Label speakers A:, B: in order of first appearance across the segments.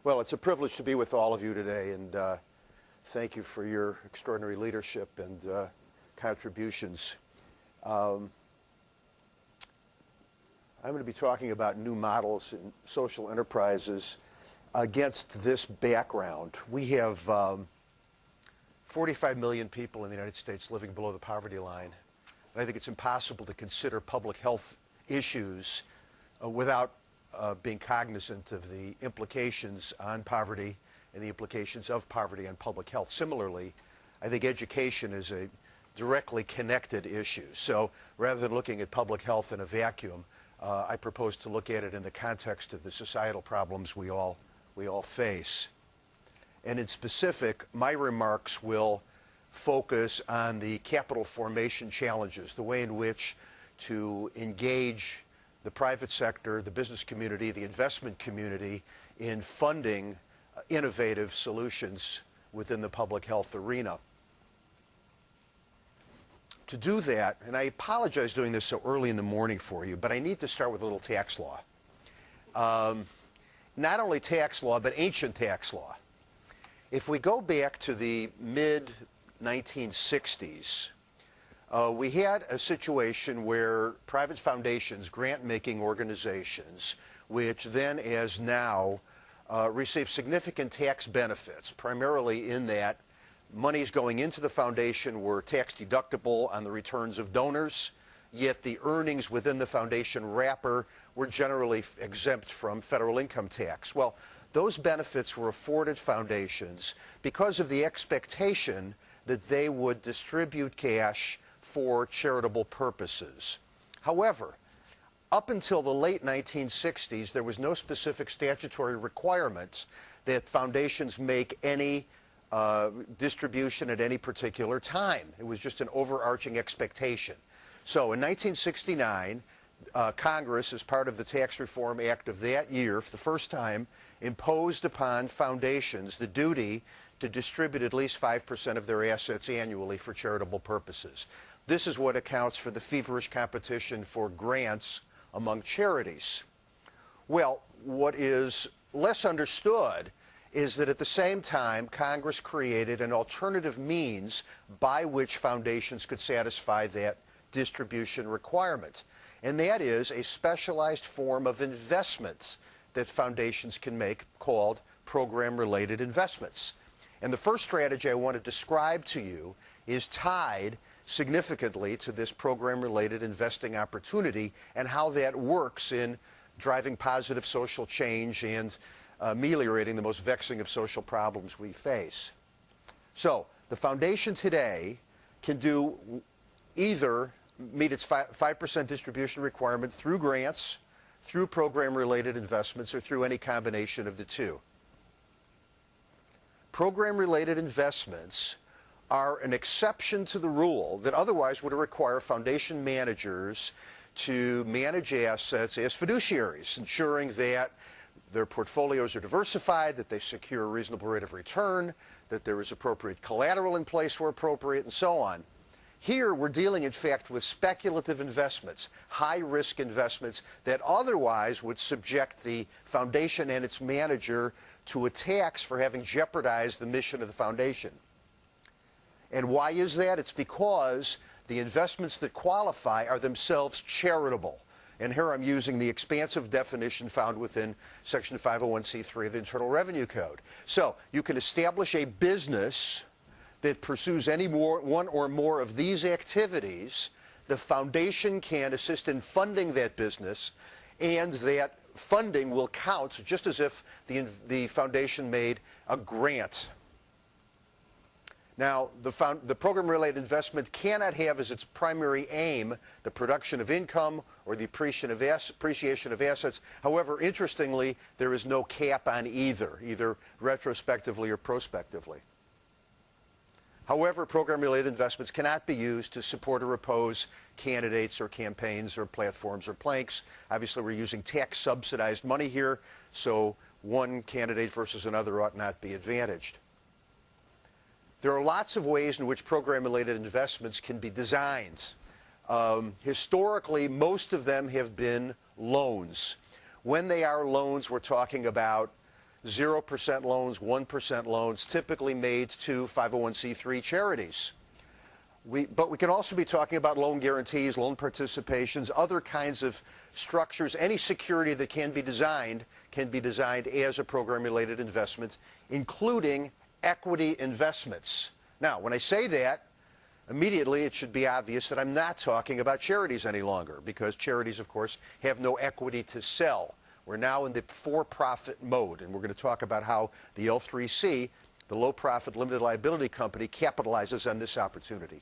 A: Well, it's a privilege to be with all of you today, and thank you for your extraordinary leadership and contributions. I'm going to be talking about new models in social enterprises against this background. We have 45 million people in the United States living below the poverty line, and I think it's impossible to consider public health issues without being cognizant of the implications on poverty and the implications of poverty on public health. Similarly, I think education is a directly connected issue. So rather than looking at public health in a vacuum, I propose to look at it in the context of the societal problems we all face. And in specific, my remarks will focus on the capital formation challenges, the way in which to engage the private sector, the business community, the investment community in funding innovative solutions within the public health arena. To do that, and I apologize doing this so early in the morning for you, but I need to start with a little tax law. Not only tax law, but ancient tax law. If we go back to the mid-1960s, we had a situation where private foundations, grant-making organizations, which then as now receive significant tax benefits, primarily in that monies going into the foundation were tax deductible on the returns of donors, yet the earnings within the foundation wrapper were generally exempt from federal income tax. Well, those benefits were afforded foundations because of the expectation that they would distribute cash for charitable purposes. However, up until the late 1960s, there was no specific statutory requirement that foundations make any distribution at any particular time. It was just an overarching expectation. So in 1969, Congress, as part of the Tax Reform Act of that year, for the first time, imposed upon foundations the duty to distribute at least 5% of their assets annually for charitable purposes. This is what accounts for the feverish competition for grants among charities. Well, what is less understood is that at the same time, Congress created an alternative means by which foundations could satisfy that distribution requirement. And that is a specialized form of investments that foundations can make called program-related investments. And the first strategy I want to describe to you is tied significantly to this program-related investing opportunity and how that works in driving positive social change and ameliorating the most vexing of social problems we face. So the foundation today can do either meet its 5% distribution requirement through grants, through program-related investments, or through any combination of the two. Program-related investments are an exception to the rule that otherwise would require foundation managers to manage assets as fiduciaries, ensuring that their portfolios are diversified, that they secure a reasonable rate of return, that there is appropriate collateral in place where appropriate, and so on. Here we're dealing, in fact, with speculative investments, high-risk investments that otherwise would subject the foundation and its manager to attacks for having jeopardized the mission of the foundation. And why is that? It's because the investments that qualify are themselves charitable. And here I'm using the expansive definition found within Section 501c3 of the Internal Revenue Code. So you can establish a business that pursues one or more of these activities. The foundation can assist in funding that business, and that funding will count just as if the foundation made a grant. Now, the program-related investment cannot have as its primary aim the production of income or the appreciation of assets. However, interestingly, there is no cap on either retrospectively or prospectively. However, program-related investments cannot be used to support or oppose candidates or campaigns or platforms or planks. Obviously, we're using tax-subsidized money here, so one candidate versus another ought not be advantaged. There are lots of ways in which program-related investments can be designed. Historically, most of them have been loans. When they are loans, we're talking about 0% loans, 1% loans, typically made to 501c3 charities. But we can also be talking about loan guarantees, loan participations, other kinds of structures. Any security that can be designed as a program-related investment, including equity investments. Now, when I say that, immediately it should be obvious that I'm not talking about charities any longer, because charities, of course, have no equity to sell. We're now in the for-profit mode, and we're going to talk about how the L3C, the low-profit limited liability company, capitalizes on this opportunity.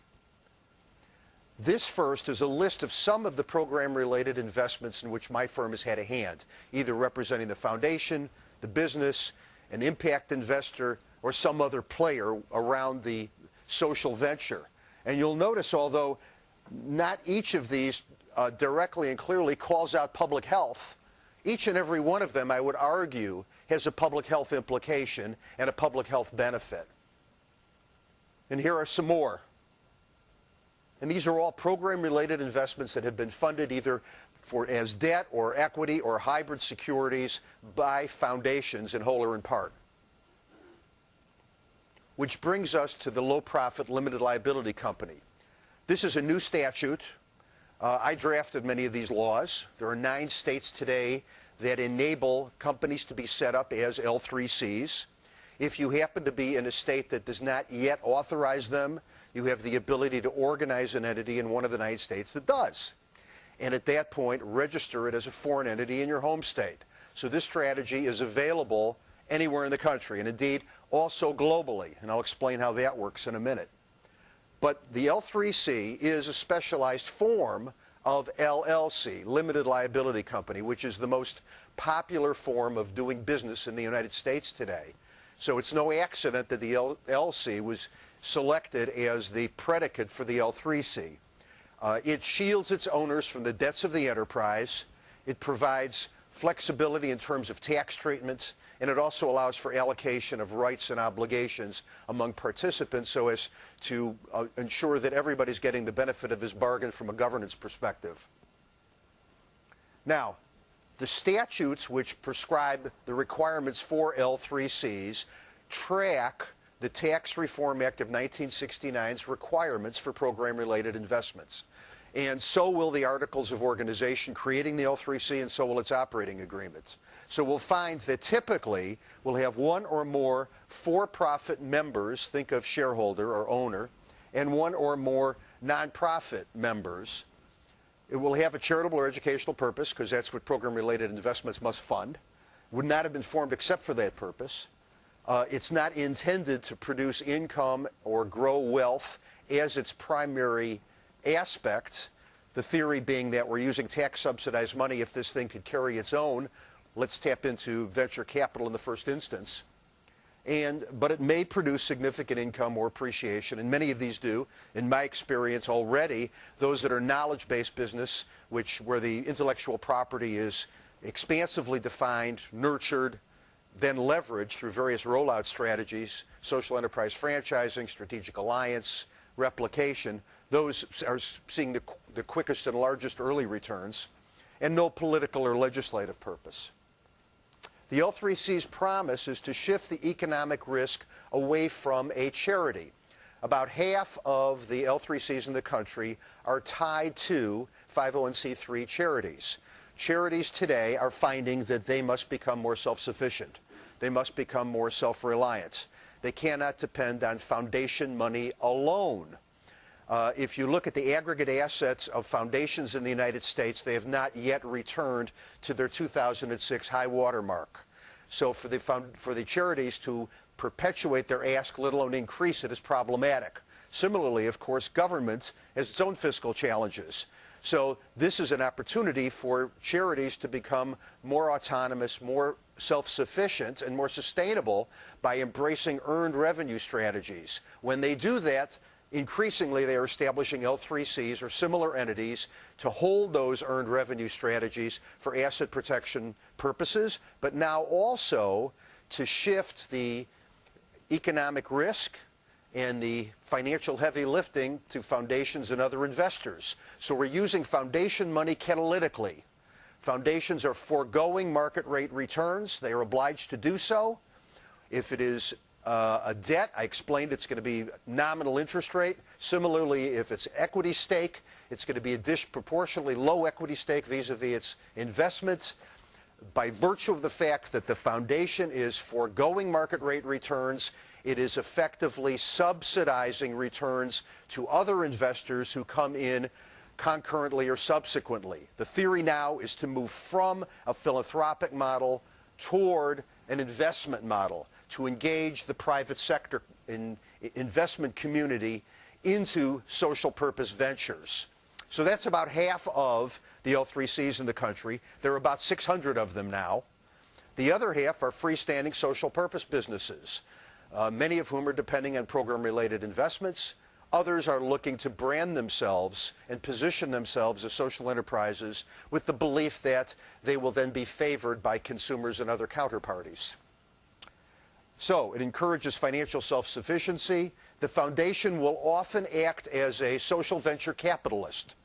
A: This first is a list of some of the program-related investments in which my firm has had a hand, either representing the foundation, the business, an impact investor, or some other player around the social venture. And you'll notice, although not each of these directly and clearly calls out public health, each and every one of them, I would argue, has a public health implication and a public health benefit. And here are some more. And these are all program-related investments that have been funded either as debt or equity or hybrid securities by foundations in whole or in part. Which brings us to the low-profit limited liability company. This is a new statute. I drafted many of these laws. There are 9 states today that enable companies to be set up as L3Cs. If you happen to be in a state that does not yet authorize them, you have the ability to organize an entity in one of the 9 states that does. And at that point, register it as a foreign entity in your home state. So this strategy is available anywhere in the country, and indeed also globally. And I'll explain how that works in a minute. But the L3C is a specialized form of LLC, limited liability company, which is the most popular form of doing business in the United States today. So it's no accident that the LLC was selected as the predicate for the L3C. It shields its owners from the debts of the enterprise. It provides flexibility in terms of tax treatment, and it also allows for allocation of rights and obligations among participants so as to ensure that everybody's getting the benefit of his bargain from a governance perspective. Now, the statutes which prescribe the requirements for L3Cs track the Tax Reform Act of 1969's requirements for program-related investments. And so will the Articles of Organization creating the L3C, and so will its operating agreements. So we'll find that typically we'll have one or more for-profit members, think of shareholder or owner, and one or more nonprofit members. It will have a charitable or educational purpose, because that's what program-related investments must fund. Would not have been formed except for that purpose. It's not intended to produce income or grow wealth as its primary aspect, the theory being that we're using tax-subsidized money. If this thing could carry its own, let's tap into venture capital in the first instance. But it may produce significant income or appreciation, and many of these do. In my experience already, those that are knowledge-based business, where the intellectual property is expansively defined, nurtured, then leveraged through various rollout strategies, social enterprise franchising, strategic alliance, replication, those are seeing the quickest and largest early returns, and no political or legislative purpose. The L3C's promise is to shift the economic risk away from a charity. About half of the L3Cs in the country are tied to 501c3 charities. Charities today are finding that they must become more self-sufficient. They must become more self-reliant. They cannot depend on foundation money alone. If you look at the aggregate assets of foundations in the United States, they have not yet returned to their 2006 high water mark. So for the charities to perpetuate their ask, let alone increase it, is problematic. Similarly, of course, government has its own fiscal challenges. So this is an opportunity for charities to become more autonomous, more self-sufficient, and more sustainable by embracing earned revenue strategies. When they do that, increasingly they are establishing L3Cs or similar entities to hold those earned revenue strategies for asset protection purposes, but now also to shift the economic risk and the financial heavy lifting to foundations and other investors. So we're using foundation money catalytically Foundations are foregoing market rate returns. They are obliged to do so. If it is a debt, I explained it's going to be nominal interest rate. Similarly, if it's equity stake, it's going to be a disproportionately low equity stake vis-a-vis its investments. By virtue of the fact that the foundation is foregoing market rate returns, it is effectively subsidizing returns to other investors who come in concurrently or subsequently. The theory now is to move from a philanthropic model toward an investment model, to engage the private sector investment community into social purpose ventures. So that's about half of the L3Cs in the country. There are about 600 of them now. The other half are freestanding social purpose businesses, many of whom are depending on program-related investments. Others are looking to brand themselves and position themselves as social enterprises with the belief that they will then be favored by consumers and other counterparties. So it encourages financial self-sufficiency. The foundation will often act as a social venture capitalist,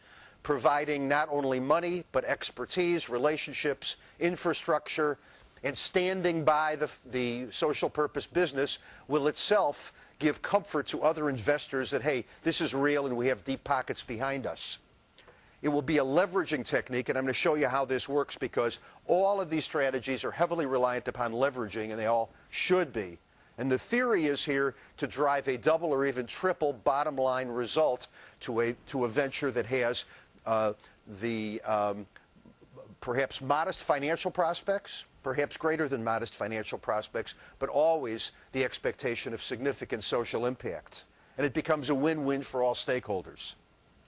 A: providing not only money, but expertise, relationships, infrastructure, and standing by the social purpose business will itself give comfort to other investors that, hey, this is real and we have deep pockets behind us. It will be a leveraging technique, and I'm going to show you how this works because all of these strategies are heavily reliant upon leveraging, and they all should be. And the theory is here to drive a double or even triple bottom line result to a venture that has perhaps modest financial prospects, perhaps greater than modest financial prospects, but always the expectation of significant social impact. And it becomes a win-win for all stakeholders.